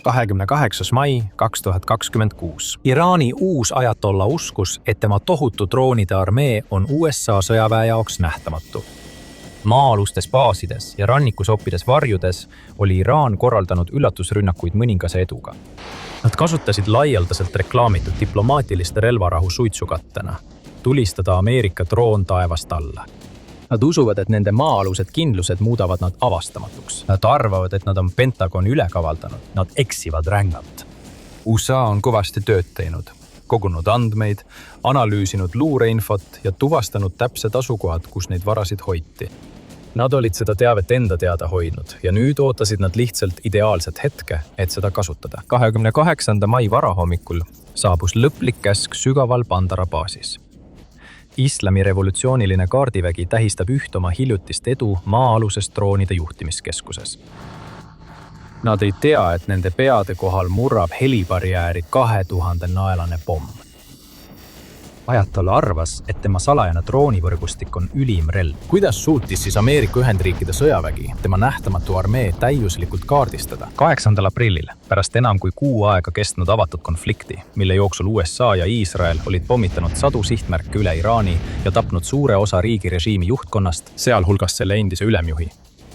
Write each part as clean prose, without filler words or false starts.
28. mai 2026. Iraani uus ajatolla uskus, et tema tohutu droonide armee on USA sõjaväe jaoks nähtamatu. Maa-alustes baasides ja rannikusoppides varjudes oli Iraan korraldanud üllatusrünnakuid mõningase eduga. Nad kasutasid laialdaselt reklaamitud diplomaatiliste relvarahu suitsukattena, tulistada Ameerika droon taevast alla. Nad usuvad, et nende maa-alused kindlused muudavad nad avastamatuks. Nad arvavad, et nad on Pentagoni üle kavaldanud. Nad eksivad rängalt. USA on kõvasti tööd teinud, kogunud andmeid, analüüsinud luureinfot ja tuvastanud täpsed asukohad, kus neid varasid hoiti. Nad olid seda teavet enda teada hoidnud ja nüüd ootasid nad lihtsalt ideaalset hetke, et seda kasutada. 28. mai varahommikul saabus lõplik käsk sügaval Bandara baasis. Islami revolutsiooniline kaardivägi tähistab üht oma hiljutist edu maa-aluses droonide juhtimiskeskuses. Nad ei tea, et nende peade kohal murrab helibarjääri 2000-naelane pomm. Ajatolla arvas, et tema salajane droonivõrgustik on ülim relv. Kuidas suutis siis Ameerika Ühendriikide sõjavägi tema nähtamatu armee täiuslikult kaardistada? 8. aprillil, pärast enam kui kuu aega kestnud avatud konflikti, mille jooksul USA ja Iisrael olid pommitanud sadu sihtmärke üle Iraani ja tapnud suure osa riigirežiimi juhtkonnast, sealhulgas selle endise ülemjuhi.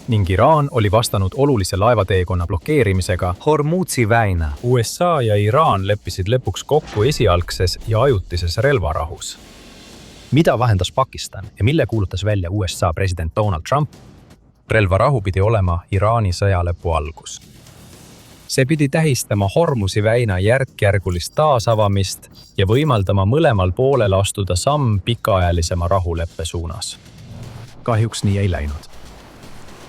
Ning Iraan oli vastanud olulise laevateekonna blokeerimisega Hormuzi väina. USA ja Iraan leppisid lõpuks kokku esialgses ja ajutises relvarahus. Mida vahendas Pakistan ja mille kuulutas välja USA president Donald Trump? Relvarahu pidi olema Iraani sõjalõpu algus. See pidi tähistama Hormuzi väina järk-järgulist taasavamist ja võimaldama mõlemal poolel astuda samm pikaajalisema rahuleppe suunas. Kahjuks nii ei läinud.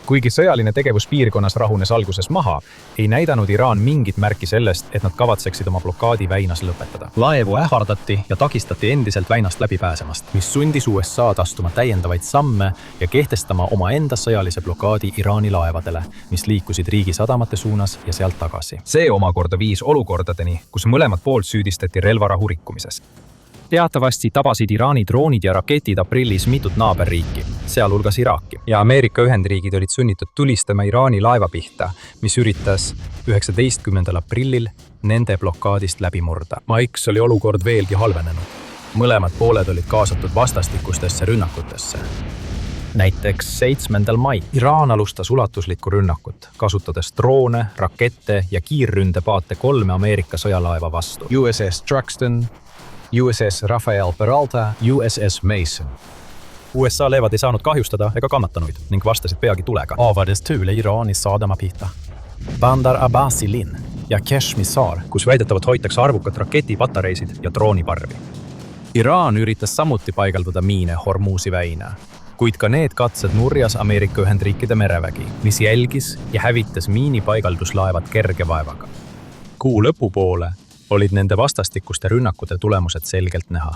Kuigi sõjaline tegevus piirkonnas rahunes alguses maha, ei näidanud Iraan mingit märki sellest, et nad kavatseksid oma blokaadi väinas lõpetada. Laevu ähvardati ja takistati endiselt väinast läbi pääsemast, mis sundis USA'd astuma täiendavaid samme ja kehtestama oma enda sõjalise blokaadi Iraani laevadele, mis liikusid riigi sadamate suunas ja sealt tagasi. See omakorda viis olukordadeni, kus mõlemad poolt süüdistati relvarahu rikkumises. Teatavasti tabasid Iraani droonid ja raketid aprillis mitut naaberriiki, sealhulgas Iraaki. Ja Ameerika Ühendriigid olid sunnitud tulistama Iraani laeva pihta, mis üritas 19. aprillil nende blokaadist läbi murda. Maiks oli olukord veelgi halvenenud. Mõlemad pooled olid kaasatud vastastikustesse rünnakutesse. Näiteks 7. mai Iraan alustas ulatuslikku rünnakut, kasutades droone, rakette ja kiirründepaate 3 Ameerika sõjalaeva vastu. USS Truxtun, USS Rafael Peralta, USS Mason. USA leevad ei saanud kahjustada ega kannatanuid ning vastasid peagi tulega. Avades tuule Iraani saadama pihta. Bandar Abbasi linn ja Kashmir saar, kus väidetavalt hoitakse arvukad raketipatareisid ja drooniparvi. Iraan üritas samuti paigaldada miine Hormuzi väina, kuid ka need katsed nurjas Ameerika Ühendriikide merevägi, mis jälgis ja hävitas miinipaigalduslaevad kerge vaevaga. Kuu lõpupoole olid nende vastastikuste rünnakute tulemused selgelt näha.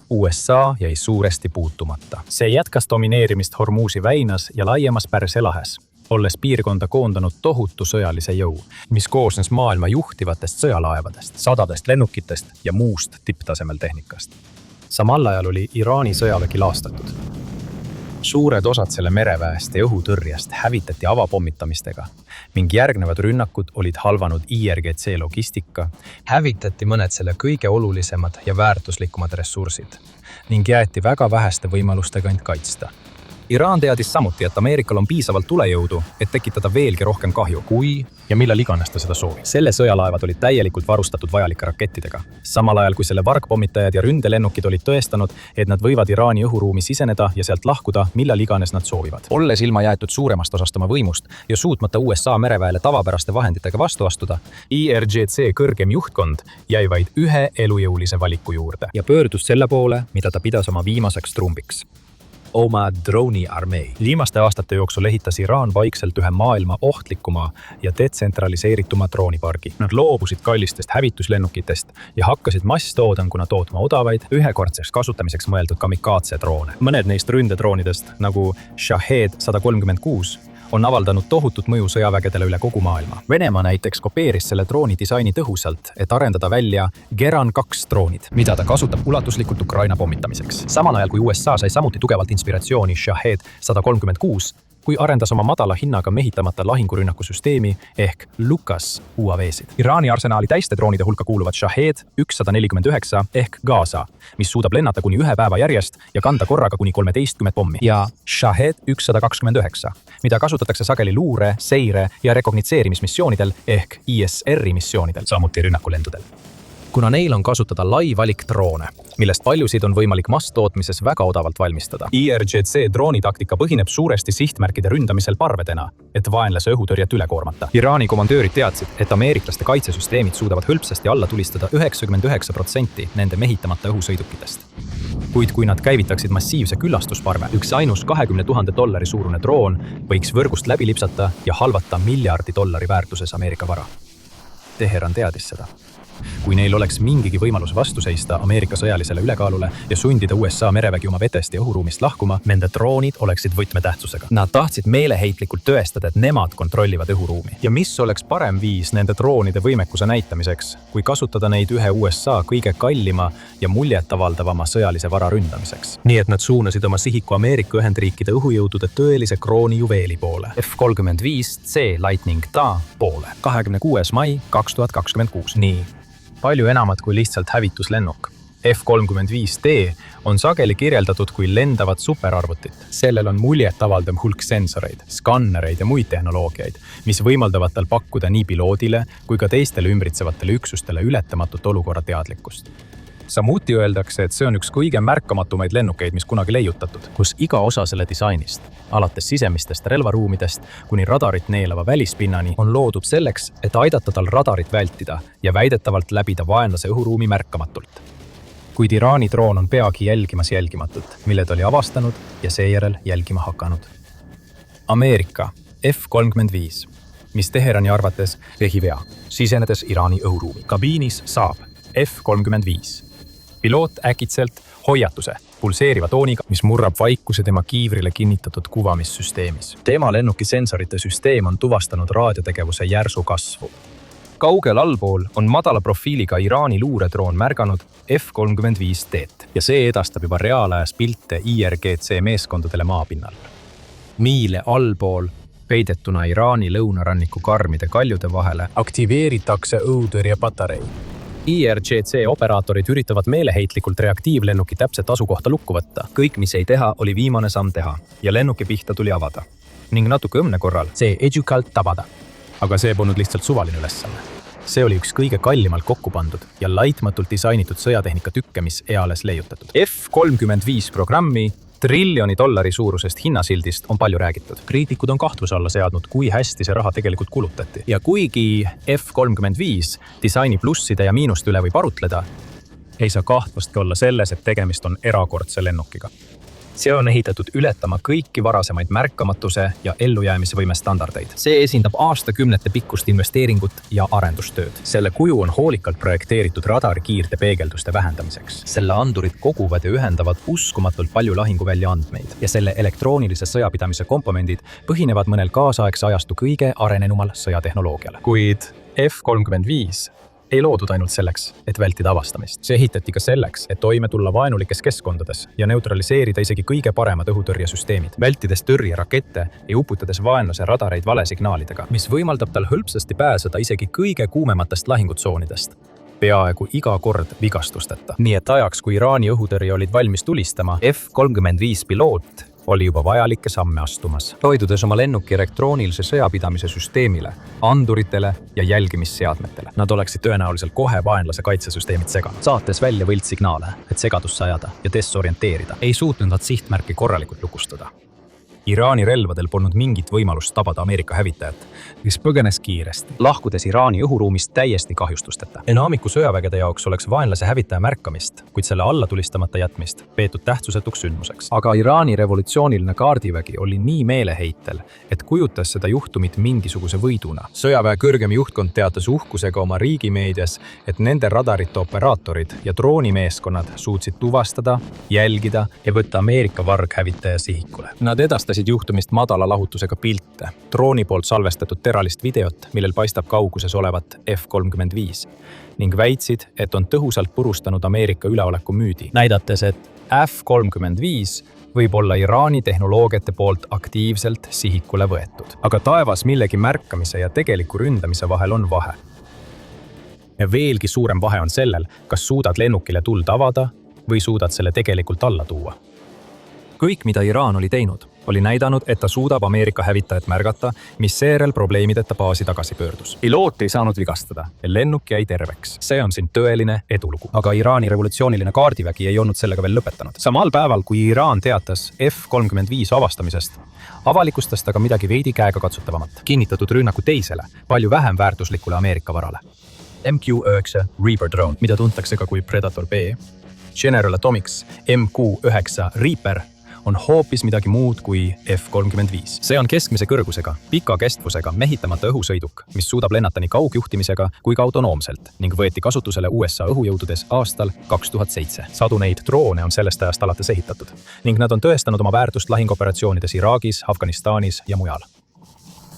USA jäi suuresti puutumata. See jätkas domineerimist Hormuzi väinas ja laiemas Pärsia lahes, olles piirkonda koondanud tohutu sõjalise jõu, mis koosnes maailma juhtivatest sõjalaevadest, sadadest lennukitest ja muust tipptasemel tehnikast. Samal ajal oli Iraani sõjavägi laastatud. Suured osad selle mereväest ja õhutõrjest hävitati avapommitamistega ning järgnevad rünnakud olid halvanud IRGC logistika, hävitati mõned selle kõige olulisemad ja väärtuslikumad ressursid ning jäeti väga väheste võimalustega end kaitsta. Iraan teadis samuti, et Ameerikal on piisavalt tulejõudu, et tekitada veelgi rohkem kahju, kui ja millal iganes ta seda soovi. Selle sõjalaevad olid täielikult varustatud vajalike rakettidega. Samal ajal, kui selle vargpommitajad ja ründelennukid olid tõestanud, et nad võivad Iraani õhuruumi siseneda ja sealt lahkuda, millal iganes nad soovivad. Olles ilma jäetud suuremast osast oma võimust ja suutmata USA mereväele tavapäraste vahenditega vastu astuda, IRGC kõrgem juhtkond jäi vaid ühe elujõulise valiku juurde ja pöördus selle poole, mida ta pidas oma viimaseks trumbiks. Oma drooniarmee. Viimaste aastate jooksul ehitas Iraan vaikselt ühe maailma ohtlikuma ja detsentraliseerituma droonipargi. Nad loobusid kallistest hävituslennukitest ja hakkasid masstoodanguna tootma odavaid, ühekordseks kasutamiseks mõeldud kamikaatse droone. Mõned neist ründedroonidest, nagu Shahed 136, on avaldanud tohutut mõju sõjavägedele üle kogu maailma. Venemaa näiteks kopeeris selle drooni disaini tõhusalt, et arendada välja Geran 2 droonid, mida ta kasutab ulatuslikult Ukraina pommitamiseks. Samal ajal kui USA sai samuti tugevalt inspiratsiooni Shahed 136, kui arendas oma madala hinnaga mehitamata lahingurünnakusüsteemi ehk LUCAS UAV-sid. Iraani arsenaali täiste droonide hulka kuuluvad Shahed 149 ehk Gaza, mis suudab lennata kuni 1 päeva järjest ja kanda korraga kuni 13 pommi. Ja Shahed 129, mida kasutatakse sageli luure, seire ja rekognitseerimismissioonidel ehk ISR-i missioonidel, samuti rünnakulendudel. Kuna neil on kasutada lai valik droone, millest paljusid on võimalik masstootmises väga odavalt valmistada. IRGC droonitaktika põhineb suuresti sihtmärkide ründamisel parvedena, et vaenlase õhutõrjet üle koormata. Iraani komandöörid teadsid, et ameeriklaste kaitsesüsteemid suudavad hõlpsasti alla tulistada 99% nende mehitamata õhusõidukitest. Kuid kui nad käivitaksid massiivse küllastusparve, üks ainus $20 000 suurune droon võiks võrgust läbi lipsata ja halvata $1 000 väärtuses Ameerika vara. Teheran teadis seda. Kui neil oleks mingigi võimalus vastu seista Ameerika sõjalisele ülekaalule ja sundida USA merevägi oma vetest ja õhuruumist lahkuma, nende droonid oleksid võtmetähtsusega. Nad tahtsid meeleheitlikult tõestada, et nemad kontrollivad õhuruumi. Ja mis oleks parem viis nende droonide võimekuse näitamiseks, kui kasutada neid ühe USA kõige kallima ja muljetavaldavama sõjalise vara ründamiseks. Nii et nad suunasid oma sihiku Ameerika Ühendriikide õhujõudude tõelise krooni juveeli poole, F-35C Lightning TA poole, 26. mai 2026. Nii. Palju enamat kui lihtsalt hävituslennuk. F-35D on sageli kirjeldatud kui lendavat superarvutit. Sellel on muljetavaldav hulk sensoreid, skannereid ja muid tehnoloogiaid, mis võimaldavad tal pakkuda nii piloodile kui ka teistele ümbritsevatele üksustele ületamatut olukorra teadlikkust. Samuti öeldakse, et see on üks kõige märkamatumaid lennukeid, mis kunagi leiutatud, kus iga osa selle disainist, alates sisemistest relvaruumidest kuni radarit neelava välispinnani, on loodud selleks, et aidata tal radarit vältida ja väidetavalt läbida vaenlase õhuruumi märkamatult. Kuid Iraani droon on peagi jälgimatult, mille ta oli avastanud ja seejärel jälgima hakanud. Ameerika F-35, mis Teherani arvates tegi vea, sisenedes Iraani õhuruumi. Kabiinis saab F-35. Piloot äkitselt hoiatuse pulseeriva tooniga, mis murrab vaikuse tema kiivrile kinnitatud kuvamissüsteemis. Tema lennuki sensorite süsteem on tuvastanud raadiotegevuse järsu kasvu. Kaugel allpool on madala profiiliga Iraani luuredroon märganud F-35D ja see edastab juba reaalajas pilte IRGC meeskondadele maapinnal. Miile allpool, peidetuna Iraani lõunaranniku karmide kaljude vahele, aktiveeritakse õhutõrjepatarei. IRGC operaatorid üritavad meeleheitlikult reaktiivlennuki täpset asukohta lukku võtta. Kõik, mis ei teha, oli viimane samm teha ja lennuki pihta tuli avada. Ning natuke õmne korral see edukalt tabada. Aga see polnud lihtsalt suvaline ülesanne. See oli üks kõige kallimalt kokku pandud ja laitmatult disainitud sõjatehnika tükke, mis eales leiutatud. F-35 programmi $1 trillioni suurusest hinnasildist on palju räägitud. Kriitikud on kahtluse alla seadnud, kui hästi see raha tegelikult kulutati. Ja kuigi F-35 disaini plusside ja miinuste üle võib arutleda, ei saa kahtlustki olla selles, et tegemist on erakordse lennukiga. See on ehitatud ületama kõiki varasemaid märkamatuse ja ellujäämisvõime standardeid. See esindab aastakümnete pikkust investeeringut ja arendustööd. Selle kuju on hoolikalt projekteeritud radarikiirte peegelduste vähendamiseks. Selle andurid koguvad ja ühendavad uskumatult palju lahinguvälja andmeid ja selle elektroonilise sõjapidamise komponendid põhinevad mõnel kaasaegse ajastu kõige arenenumal sõjatehnoloogiale. Kuid F-35 ei loodud ainult selleks, et vältida avastamist. See ehitati ka selleks, et toime tulla vaenulikes keskkondades ja neutraliseerida isegi kõige paremad õhutõrjesüsteemid, vältides tõrjerakette ja uputades vaenlase radareid valesignaalidega, mis võimaldab tal hõlpsasti pääseda isegi kõige kuumematest lahingutsoonidest. Peaaegu iga kord vigastusteta. Nii et ajaks, kui Iraani õhutõrje olid valmis tulistama, F-35 piloot oli juba vajalikke samme astumas, toidudes oma lennuki elektroonilise sõjapidamise süsteemile, anduritele ja jälgimisseadmetele. Nad oleksid tõenäoliselt kohe vaenlase kaitsesüsteemid seganud, saates välja võltsignaale, et segadusse ajada ja desorienteerida. Ei suutnud nad sihtmärki korralikult lukustada. Iraani relvadel polnud mingit võimalust tabada Ameerika hävitajat, mis põgenes kiiresti, lahkudes Iraani õhuruumist täiesti kahjustusteta. Enamiku sõjavägede jaoks oleks vaenlase hävitaja märkamist, kuid selle alla tulistamata jätmist peetud tähtsusetuks sündmuseks. Aga Iraani revolutsiooniline kaardivägi oli nii meeleheitel, et kujutas seda juhtumit mingisuguse võiduna. Sõjaväe kõrgem juhtkond teatas uhkusega oma riigimeedias, et nende radarite operaatorid ja droonimeeskonnad suutsid tuvastada, jälgida ja võtta Ameerika varghävitaja sihikule. Nad edastasid juhtumist madala lahutusega pilte, drooni poolt salvestatud teralist videot, millel paistab kauguses olevat F-35 ning väitsid, et on tõhusalt purustanud Ameerika üleoleku müüdi, näidates, et F-35 võib olla Iraani tehnoloogiate poolt aktiivselt sihikule võetud. Aga taevas millegi märkamise ja tegeliku ründamise vahel on vahe. Ja veelgi suurem vahe on sellel, kas suudad lennukile tuld avada või suudad selle tegelikult alla tuua. Kõik, mida Iraan oli teinud, oli näidanud, et ta suudab Ameerika hävitajat märgata, mis seejärel probleemideta baasi tagasi pöördus. Piloot ei saanud vigastada ja lennuk jäi terveks. See on siin tõeline edulugu. Aga Iraani revolutsiooniline kaardivägi ei olnud sellega veel lõpetanud. Samal päeval, kui Iraan teatas F-35 avastamisest, avalikustas ta ka midagi veidi käega katsutavamat. Kinnitatud rünnaku teisele, palju vähem väärtuslikule Ameerika varale. MQ-9 Reaper drone, mida tuntakse ka kui Predator B, General Atomics MQ-9 Reaper on hoopis midagi muud kui F-35. See on keskmise kõrgusega, pika kestvusega, mehitamata õhusõiduk, mis suudab lennata nii kaugjuhtimisega kui ka autonoomselt ning võeti kasutusele USA õhujõududes aastal 2007. Sadu neid droone on sellest ajast alates ehitatud ning nad on tõestanud oma väärtust lahingoperatsioonides Iraagis, Afganistanis ja mujal.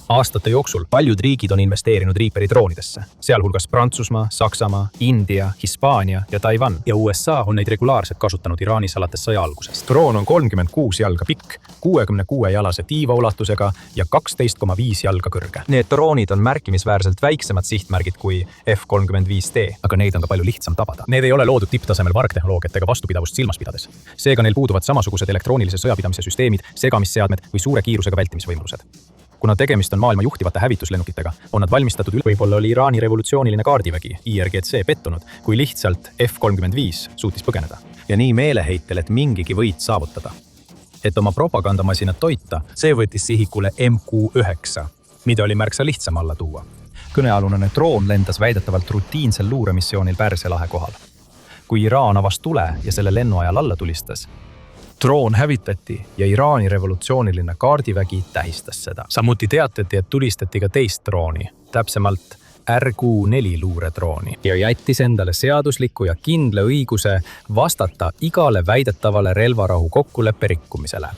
Aastate jooksul paljud riigid on investeerinud Reaperi droonidesse, sealhulgas Prantsusmaa, Saksamaa, India, Hispaania ja Taiwan. Ja USA on neid regulaarselt kasutanud Iraanis alates sõja algusest. Droon on 36 jalga pikk, 66-jalase tiivaulatusega ja 12,5 jalga kõrge. Need droonid on märkimisväärselt väiksemad sihtmärgid kui F-35D, aga neid on ka palju lihtsam tabada. Need ei ole loodud tipptasemel vargtehnoloogiat ega vastupidavust silmas pidades. Seega neil puuduvad samasugused elektroonilise sõjapidamise süsteemid, segamisseadmed või suure kiirusega vältimisvõimalused. Kuna tegemist on maailma juhtivate hävituslennukitega, on nad valmistatud võib-olla oli Iraani revolutsiooniline kaardivägi IRGC pettunud, kui lihtsalt F-35 suutis põgeneda. Ja nii meeleheitel, et mingigi võit saavutada. Et oma propagandamasinat toita, see võttis sihikule MQ-9, mida oli märksa lihtsam alla tuua. Kõnealune droon lendas väidetavalt rutiinsel luuremissioonil Pärsia lahe kohal. Kui Iraan avas tule ja selle lennu ajal alla tulistas, droon hävitati ja Iraani revolutsiooniline kaardivägi tähistas seda. Samuti teatati, et tulistati ka teist drooni, täpsemalt RQ-4 luuredrooni ja jättis endale seadusliku ja kindla õiguse vastata igale väidetavale relvarahu kokkuleppe rikkumisele.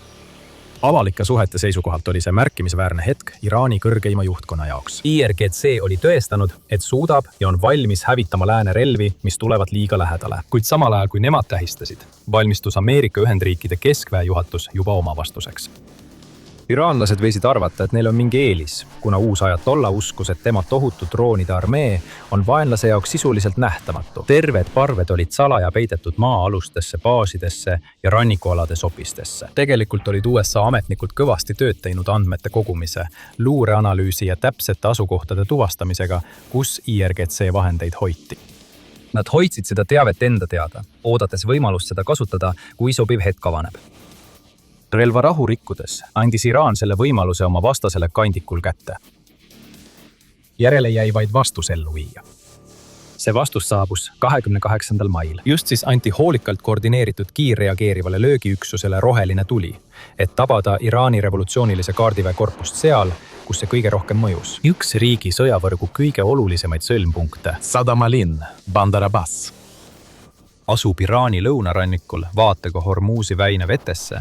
Avalike suhete seisukohalt oli see märkimisväärne hetk Iraani kõrgeima juhtkonna jaoks. IRGC oli tõestanud, et suudab ja on valmis hävitama lääne relvi, mis tulevad liiga lähedale. Kuid samal ajal, kui nemad tähistasid, valmistus Ameerika Ühendriikide keskväe juhatus juba oma vastuseks. Iraanlased võisid arvata, et neil on mingi eelis, kuna uus ajatolla uskus, et tema tohutu droonide armee on vaenlase jaoks sisuliselt nähtamatu. Terved parved olid salaja peidetud maa-alustesse, baasidesse ja rannikualade sopistesse. Tegelikult olid USA ametnikud kõvasti tööd teinud andmete kogumise, luureanalüüsi ja täpsete asukohtade tuvastamisega, kus IRGC vahendeid hoiti. Nad hoidsid seda teavet enda teada, oodates võimalust seda kasutada, kui sobiv hetk avaneb. Relvarahu rikkudes andis Iraan selle võimaluse oma vastasele kandikul kätte. Järele jäi vaid vastus ellu viia. See vastus saabus 28. mail. Just siis anti hoolikalt koordineeritud kiirreageerivale löögiüksusele roheline tuli, et tabada Iraani revolutsioonilise kaardiväe korpust seal, kus see kõige rohkem mõjus. Üks riigi sõjavõrgu kõige olulisemaid sõlmpunkte, Sadama linn, Bandar Abbas, asub Iraani lõunarannikul vaatega Hormuzi väina vetesse.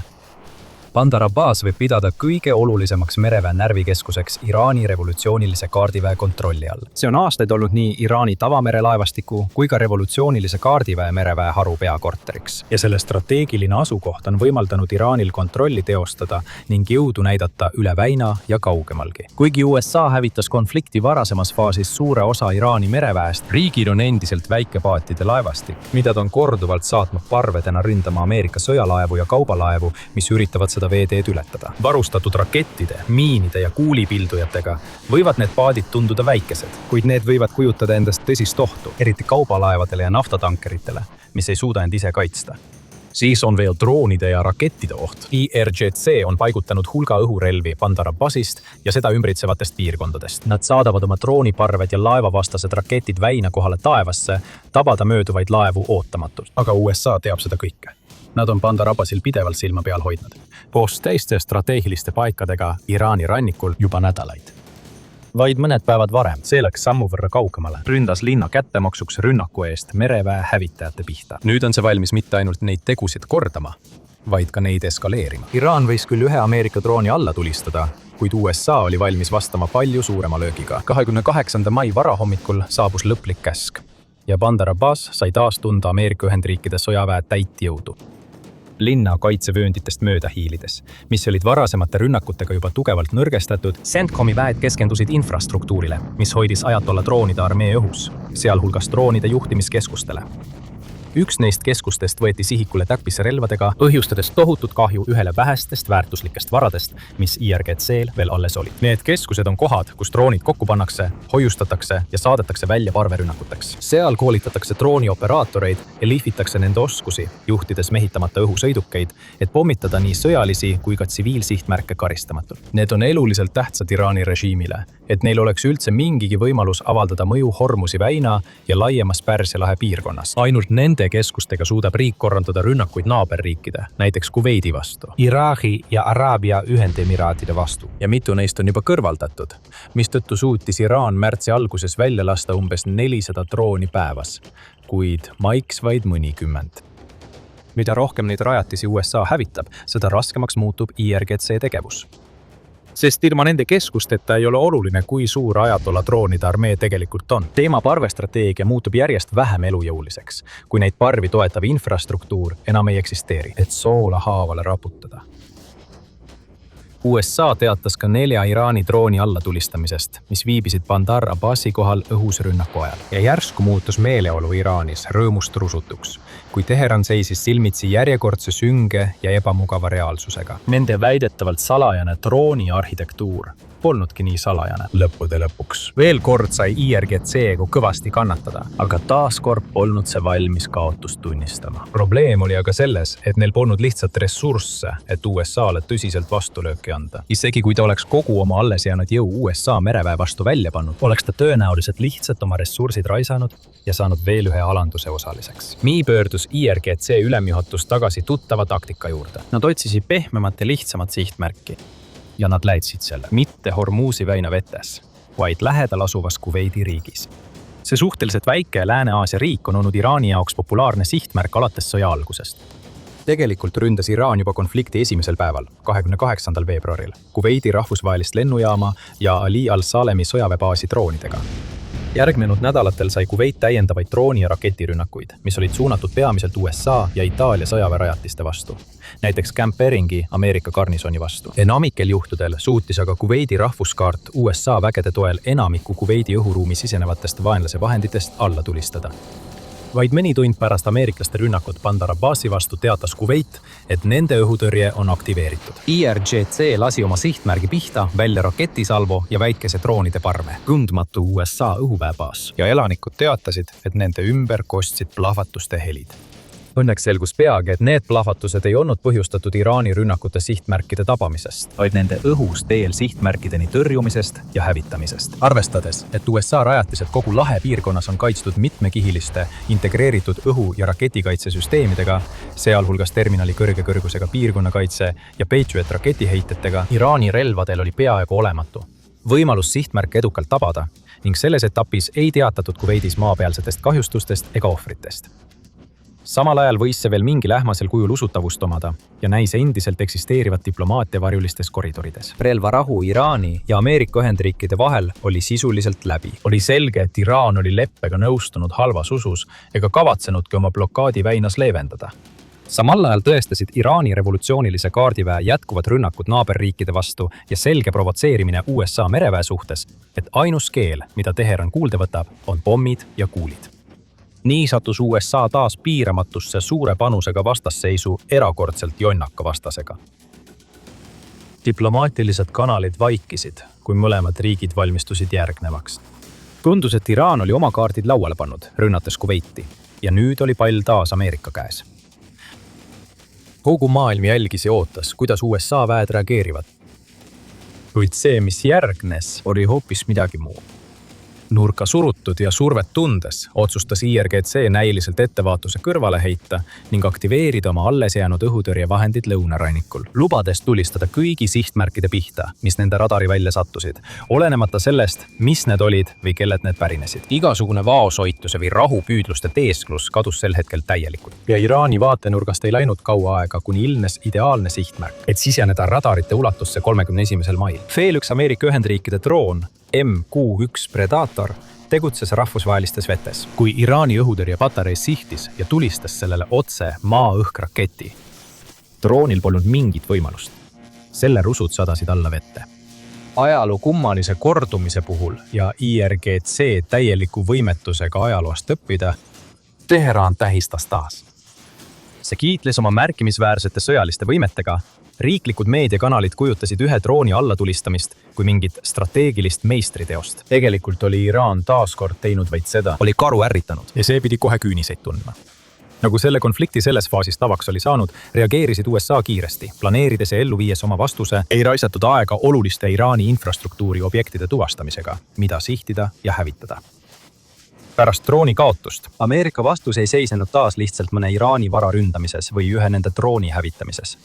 Bandar Abbas võib pidada kõige olulisemaks mereväe närvikeskuseks Iraani revolutsioonilise kaardiväe kontrolli all. See on aastaid olnud nii Iraani tavamerelaevastiku kui ka revolutsioonilise kaardiväe mereväe haru peakorteriks. Ja selle strateegiline asukoht on võimaldanud Iraanil kontrolli teostada ning jõudu näidata üle väina ja kaugemalgi. Kuigi USA hävitas konflikti varasemas faasis suure osa Iraani mereväest, riigil on endiselt väikepaatide laevastik, mida ta on korduvalt saatma parvedena ründama Ameerika sõjalaevu ja kaubalaevu, mis üritavad seda veeteed ületada. Varustatud rakettide, miinide ja kuulipildujatega võivad need paadid tunduda väikesed, kuid need võivad kujutada endast tõsist ohtu, eriti kaubalaevadele ja naftatankeritele, mis ei suuda end ise kaitsta. Siis on veel droonide ja rakettide oht. IRGC on paigutanud hulga õhurelvi Bandar Abbasist ja seda ümbritsevatest piirkondadest. Nad saadavad oma drooniparved ja laevavastased raketid väina kohale taevasse, tabada mööduvaid laevu ootamatult. Aga USA teab seda kõike. Nad on Bandar Abbasil pidevalt silma peal hoidnud. Koos teiste strateegiliste paikadega Iraani rannikul juba nädalaid. Vaid mõned päevad varem, see läks sammu võrra kaugemale, ründas linna kättemaksuks rünnaku eest mereväe hävitajate pihta. Nüüd on see valmis mitte ainult neid tegusid kordama, vaid ka neid eskaleerima. Iraan võis küll ühe Ameerika drooni alla tulistada, kuid USA oli valmis vastama palju suurema löögiga. 28. mai varahommikul saabus lõplik käsk ja Bandar Abbas sai taas tunda Ameerika Ühendriikide sõjaväe täit jõudu. linna kaitsevöönditest mööda hiilides, mis olid varasemate rünnakutega juba tugevalt nõrgestatud. CENTCOMi väed keskendusid infrastruktuurile, mis hoidis ajatolla droonide armee õhus, sealhulgas droonide juhtimiskeskustele. Üks neist keskustest võeti sihikule täppisrelvadega, põhjustades tohutut kahju ühele vähestest väärtuslikest varadest, mis IRGC-l veel alles olid. Need keskused on kohad, kus droonid kokku pannakse, hoiustatakse ja saadetakse välja parverünnakuteks. Seal koolitatakse droonioperaatoreid ja lihvitakse nende oskusi, juhtides mehitamata õhusõidukeid, et pommitada nii sõjalisi kui ka tsiviilsihtmärke karistamatult. Need on eluliselt tähtsad Iraani režiimile, et neil oleks üldse mingigi võimalus avaldada mõju Hormuzi väina ja laiemas Pärsia lahe piirkonnas. Ainult nende keskustega suudab riik korraldada rünnakuid naaberriikide, näiteks Kuveidi vastu, Iraagi ja Araabia Ühendemiraatide vastu. Ja mitu neist on juba kõrvaldatud, mistõttu suutis Iraan märtsi alguses välja lasta umbes 400 drooni päevas, kuid maiks vaid mõnikümmend. Mida rohkem neid rajatisi USA hävitab, seda raskemaks muutub IRGC tegevus. Sest ilma nende keskusteta ei ole oluline, kui suur ajatolla droonide armee tegelikult on. Teema parvestrateegia muutub järjest vähem elujõuliseks, kui neid parvi toetav infrastruktuur enam ei eksisteeri, et soola haavale raputada. USA teatas ka 4 Iraani drooni allatulistamisest, mis viibisid Bandar Abbasi kohal õhusrünnaku ajal. Ja järsku muutus meeleolu Iraanis rõõmust rusutuks, kui Teheran seisis silmitsi järjekordse sünge ja ebamugava reaalsusega. Nende väidetavalt salajane drooniarhitektuur polnudki nii salajane. Lõppude lõpuks. Veel kord sai IRGC-gu kõvasti kannatada, aga taaskord polnud see valmis kaotust tunnistama. Probleem oli aga selles, et neil polnud lihtsalt ressursse, et USA-le tõsiselt vastulööki anda. Isegi kui ta oleks kogu oma alles jäänud jõu USA mereväe vastu välja pannud, oleks ta tõenäoliselt lihtsalt oma ressursid raisanud ja saanud veel ühe alanduse osaliseks. Nii pöördus IRGC ülemjuhatus tagasi tuttava taktika juurde. Nad otsisid pehmemat ja lihtsamat sihtmärki. Ja nad läidsid selle mitte Hormuzi väina vetes, vaid lähedal asuvas Kuveidi riigis. See suhteliselt väike Lääne-Aasia riik on olnud Iraani jaoks populaarne sihtmärk alates sõja algusest. Tegelikult ründas Iraan juba konflikti esimesel päeval, 28. veebruaril, Kuveidi rahvusvahelist lennujaama ja Ali al-Salemi sõjaväebaasi droonidega. Järgnenud nädalatel sai Kuveit täiendavaid drooni- ja raketirünnakuid, mis olid suunatud peamiselt USA ja Itaalia sõjaväerajatiste vastu, näiteks Camp Beringi Ameerika garnisoni vastu. Enamikel juhtudel suutis aga Kuveidi rahvuskaart USA vägede toel enamiku Kuveidi õhuruumi sisenevatest vaenlase vahenditest alla tulistada. Vaid mõni tund pärast ameeriklaste rünnakut Bandar Abbasi vastu teatas Kuveit, et nende õhutõrje on aktiveeritud. IRGC lasi oma sihtmärgi pihta välja raketisalvo ja väikese droonide parve, tundmatu USA õhuväebaas, ja elanikud teatasid, et nende ümber kostsid plahvatuste helid. Õnneks selgus peagi, et need plahvatused ei olnud põhjustatud Iraani rünnakute sihtmärkide tabamisest, vaid nende õhus teel sihtmärkideni tõrjumisest ja hävitamisest. Arvestades, et USA rajatised kogu lahe piirkonnas on kaitstud mitmekihiliste, integreeritud õhu- ja raketikaitsesüsteemidega, sealhulgas terminali kõrge kõrgusega piirkonnakaitse ja Patriot raketiheitetega, Iraani relvadel oli peaaegu olematu võimalus sihtmärke edukalt tabada ning selles etapis ei teatatud Kuveidis maapealsetest kahjustustest ega ohvritest. Samal ajal võis see veel mingi ähmasel kujul usutavust omada ja näis endiselt eksisteerivat diplomaatia varjulistes koridorides. Relvarahu Iraani ja Ameerika Ühendriikide vahel oli sisuliselt läbi. Oli selge, et Iraan oli leppega nõustunud halvas usus ega kavatsenudki oma blokaadi väinas leevendada. Samal ajal tõestasid Iraani revolutsioonilise kaardiväe jätkuvad rünnakud naaberriikide vastu ja selge provotseerimine USA mereväe suhtes, et ainus keel, mida Teheran kuulda võtab, on pommid ja kuulid. Nii sattus USA taas piiramatusse suure panusega vastasseisu erakordselt jonnaka vastasega. Diplomaatilised kanalid vaikisid, kui mõlemad riigid valmistusid järgnevaks. Tundus, et Iraan oli oma kaardid lauale pannud, rünnates Kuveiti, ja nüüd oli pall taas Ameerika käes. Kogu maailm jälgis ja ootas, kuidas USA väed reageerivad. Kuid see, mis järgnes, oli hoopis midagi muu. Nurka surutud ja survet tundes otsustas IRGC näiliselt ettevaatuse kõrvale heita ning aktiveerida oma alles jäänud õhutõrjevahendid lõunarannikul, lubades tulistada kõigi sihtmärkide pihta, mis nende radari välja sattusid, olenemata sellest, mis need olid või kellelt need pärinesid. Igasugune vaosoituse või rahupüüdluste teesklus kadus sel hetkel täielikult. Ja Iraani vaatenurgast ei läinud kaua aega, kuni ilmnes ideaalne sihtmärk, et siseneda radarite ulatusse 31. mail. Veel üks Ameerika Ühendriikide droon, MQ-1 Predator, tegutses rahvusvahelistes vetes, kui Iraani õhutõrjepatarei sihtis ja tulistas sellele otse maa-õhk raketi. droonil polnud mingit võimalust. Selle rusud sadasid alla vette. Ajaloo kummalise kordumise puhul ja IRGC täieliku võimetusega ajaloost õppida, Teheran tähistas taas. See kiitles oma märkimisväärsete sõjaliste võimetega. Riiklikud meediakanalid kujutasid ühe drooni allatulistamist kui mingit strateegilist meistriteost. Tegelikult oli Iraan taaskord teinud vaid seda. Oli karu ärritanud ja see pidi kohe küüniseid tundma. Nagu selle konflikti selles faasis tavaks oli saanud, reageerisid USA kiiresti, planeerides ja ellu viies oma vastuse, ei raisatud aega oluliste Iraani infrastruktuuri objektide tuvastamisega, mida sihtida ja hävitada. Pärast drooni kaotust, Ameerika vastus ei seisnenud taas lihtsalt mõne Iraani vara ründamises või ühe nende drooni hävitamises.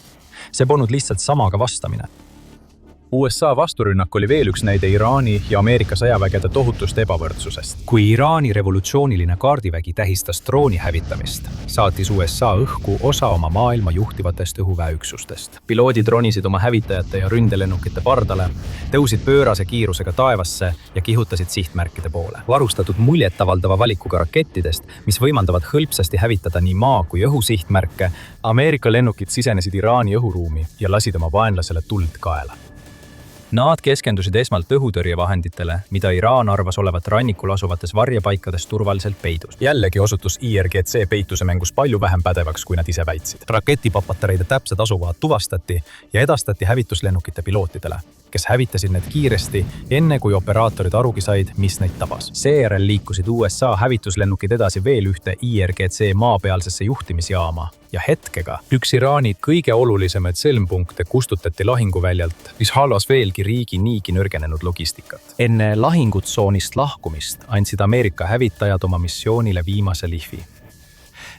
See polnud lihtsalt samaga vastamine. USA vasturünnak oli veel üks näide Iraani ja Ameerika sõjavägede tohutust ebavõrdsusest. Kui Iraani revolutsiooniline kaardivägi tähistas drooni hävitamist, saatis USA õhku osa oma maailma juhtivatest õhuväeüksustest. Piloodid ronisid oma hävitajate ja ründelennukite pardale, tõusid pöörase kiirusega taevasse ja kihutasid sihtmärkide poole. Varustatud muljetavaldava valikuga rakettidest, mis võimaldavad hõlpsasti hävitada nii maa- kui õhusihtmärke, Ameerika lennukid sisenesid Iraani õhuruumi ja lasid oma vaenlasele tuld kaela. Nad keskendusid esmalt õhutõrjevahenditele, mida Iraan arvas olevat rannikul asuvates varjepaikades turvaliselt peidus. Jällegi osutus IRGC peituse mängus palju vähem pädevaks, kui nad ise väitsid. Raketipapatareide täpsed asukohad tuvastati ja edastati hävituslennukite pilootidele, kes hävitasid need kiiresti, enne kui operaatorid arugi said, mis neid tabas. Seejärel liikusid USA hävituslennukid edasi veel ühte IRGC maapealsesse juhtimisjaama ja hetkega üks Iraani kõige olulisemaid sõlmpunkte kustutati lahinguväljalt, mis halvas veelgi riigi niigi nõrgenenud logistikat. Enne lahingutsoonist lahkumist andsid Ameerika hävitajad oma missioonile viimase lihvi.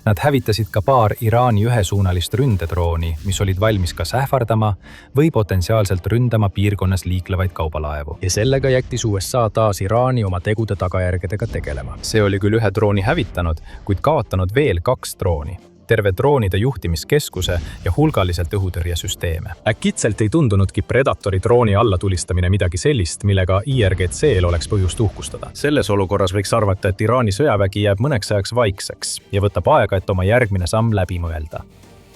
Nad hävitasid ka paar Iraani ühesuunalist ründedrooni, mis olid valmis kas ähvardama või potentsiaalselt ründama piirkonnas liiklevaid kaubalaevu. Ja sellega jättis USA taas Iraani oma tegude tagajärgedega tegelema. See oli küll ühe drooni hävitanud, kuid kaotanud veel 2 drooni. Terve droonide juhtimiskeskuse ja hulgaliselt õhutõrjesüsteeme. Äkitselt ei tundunudki Predatori drooni allatulistamine midagi sellist, millega IRGC-l oleks põhjust uhkustada. Selles olukorras võiks arvata, et Iraani sõjavägi jääb mõneks ajaks vaikseks ja võtab aega, et oma järgmine samm läbi mõelda.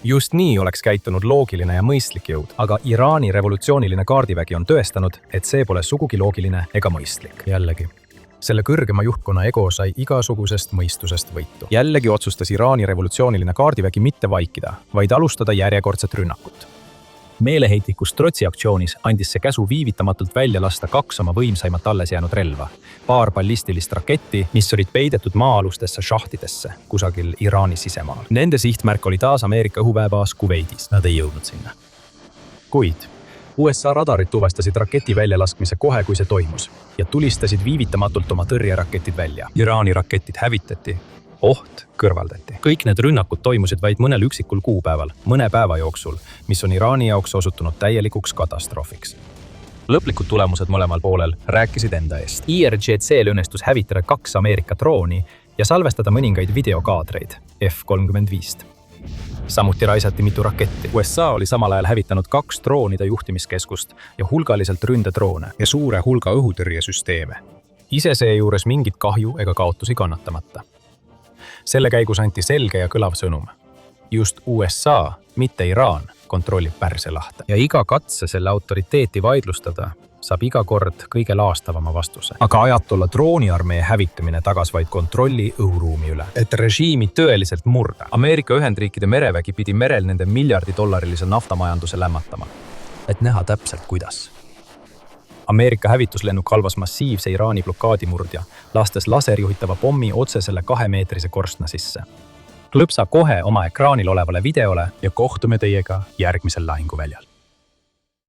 Just nii oleks käitunud loogiline ja mõistlik jõud, aga Iraani revolutsiooniline kaardivägi on tõestanud, et see pole sugugi loogiline ega mõistlik. Jällegi. Selle kõrgema juhtkonna ego sai igasugusest mõistusest võitu. Jällegi otsustas Iraani revolutsiooniline kaardivägi mitte vaikida, vaid alustada järjekordset rünnakut. Meeleheitlikus trotsiaktsioonis andis see käsu viivitamatult välja lasta 2 oma võimsaimat alles jäänud relva. Paar ballistilist raketti, mis olid peidetud maa-alustesse šahtidesse kusagil Iraani sisemaal. Nende sihtmärk oli taas Ameerika õhuväebaas Kuveidis. Nad ei jõudnud sinna. Kuid USA radarid tuvastasid raketi väljalaskmise kohe, kui see toimus ja tulistasid viivitamatult oma tõrjeraketid välja. Iraani raketid hävitati, oht kõrvaldati. Kõik need rünnakud toimusid vaid mõnel üksikul kuupäeval, mõne päeva jooksul, mis on Iraani jaoks osutunud täielikuks katastroofiks. Lõplikud tulemused mõlemal poolel rääkisid enda eest. IRGC-l õnnestus hävitada 2 Ameerika drooni ja salvestada mõningaid videokaadreid F-35. Samuti raisati mitu raketti. USA oli samal ajal hävitanud 2 droonide juhtimiskeskust ja hulgaliselt ründedroone ja suure hulga õhutõrjesüsteeme. Ise seejuures mingit kahju ega kaotusi kannatamata. Selle käigus anti selge ja kõlav sõnum. Just USA, mitte Iraan, kontrollib Pärsia lahte. Ja iga katse selle autoriteeti vaidlustada saab iga kord kõige laastavama vastuse. Aga ajatolla drooniarmee hävitamine tagas vaid kontrolli õhuruumi üle. Et režiimi tõeliselt murda, Ameerika Ühendriikide merevägi pidi merel nende $1 naftamajanduse lämmatama. Et näha täpselt kuidas. Ameerika hävituslennuk halvas massiivse Iraani blokaadimurdja, lastes laserjuhitava pommi otse selle 2-meetrise korstna sisse. Klõpsa kohe oma ekraanil olevale videole ja kohtume teiega järgmisel lahinguväljal.